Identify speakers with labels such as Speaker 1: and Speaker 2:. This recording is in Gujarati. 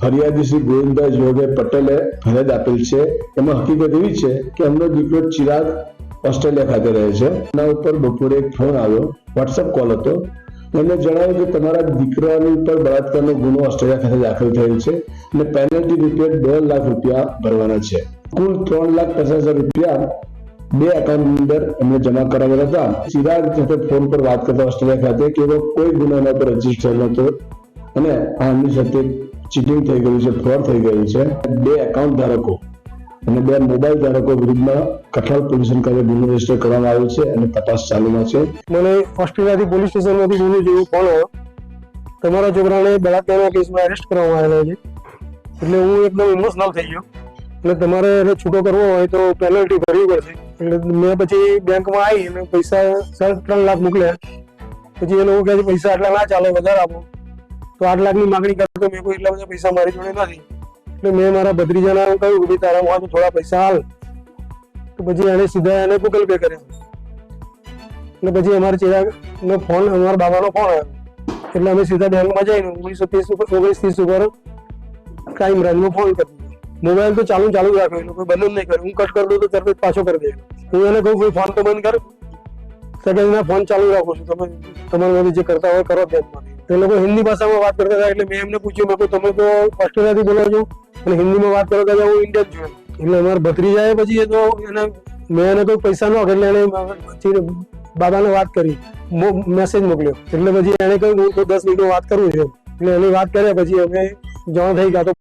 Speaker 1: ફરિયાદી શ્રી ગોવિંદભાઈ જોગભાઈ પટેલે ફરિયાદ આપેલ છે। એમાં હકીકત એવી છે કે એમનો દીકરો ચિરાગ ઓસ્ટ્રેલિયા ખાતે રહે છે। એના ઉપર બપોરે એક ફોન આવ્યો, વોટ્સએપ કોલ હતો। એમને જણાવ્યું કે તમારા દીકરાની ઉપર બળાત્કારનો ગુનો ઓસ્ટ્રેલિયા ખાતે દાખલ થયેલ છે અને પેનલ્ટી રૂપિયા 2 લાખ રૂપિયા ભરવાના છે। કુલ 3,50,000 રૂપિયા બે એકાઉન્ટ અંદર એમને જમા કરાવેલા હતા। ચિરાગ સાથે ફોન પર વાત કરતા ઓસ્ટ્રેલિયા ખાતે કે એવો કોઈ ગુનો એના પર રજીસ્ટર નહોતો અને આમની સાથે ચીટિંગ થઈ ગયું છે, ફ્રોડ થઈ ગયું છે। 2 એકાઉન્ટ ધારકો અને 2 મોબાઈલ ધારકો વિરુદ્ધમાં કઠાલ પોલીસ ખાતે ગુનો રજીસ્ટર કરવામાં આવ્યો છે અને તપાસ ચાલુમાં છે।
Speaker 2: મને ઓસ્ટ્રેલિયાથી પોલીસ સ્ટેશનમાંથી ગુનો જેવું ફોન આવ્યો, તમારા છોકરાને બળાત્કારના કેસમાં એરેસ્ટ કરવામાં આવેલો છે। એટલે હું એકદમ ઇમોશનલ થઈ ગયો એટલે તમારે એને છૂટો કરવો હોય તો પેનલ્ટી ભરવી પડશે। એટલે મેં પછી બેંકમાં આવી અને પૈસા 3 લાખ મોકલ્યા। પછી એ લોકો કહે છે પૈસા આટલા ના ચાલે, વધારે આપો। તો 8 લાખની માગણી કરતો મેં કોઈ એટલા બધા પૈસા મારી જોડે નથી, એટલે મેં મારા ભત્રીજાને કહ્યું કે તારા માં થોડા પૈસા હાલ। તો પછી એને સીધા એને ગૂગલ પે કર્યા। એટલે પછી અમારા ચિરાગનો ફોન, અમારા બાબાનો ફોન આવ્યો એટલે અમે સીધા બેંકમાં જઈને 1930 ઉપર ક્રાઇમ બ્રાન્ચમાં ફોન કરી દીધો। મોબાઈલ તો ચાલુ રાખ્યો, એ લોકો બંધ જ નહીં કર્યો। હું કટ કરી દઉં તો તરત પાછો કરી દે। હું એને કહું કોઈ ફોન તો બંધ કર, સેકન્ડના ફોન ચાલુ રાખું છું, તમે તમારામાંથી જે કરતા હોય કરો બેંકમાંથી। એ લોકો હિન્દી ભાષામાં વાત કરતા હતા એટલે મેં એમને પૂછ્યું, મેં તમે તો ઓસ્ટ્રેલિયાથી બોલો છો અને હિન્દીમાં વાત કરો તો હું ઇન્ડિયન છું। એટલે અમારા ભત્રીજાએ પછી એ તો એને મેં એને કોઈ પૈસા ન એટલે એને બાબાને વાત કરી, મેસેજ મોકલ્યો। એટલે પછી એને કહ્યું હું તો 10 મિનિટમાં વાત કરું છું। એટલે એની વાત કર્યા પછી અમે જાણ થઈ ગયા। તો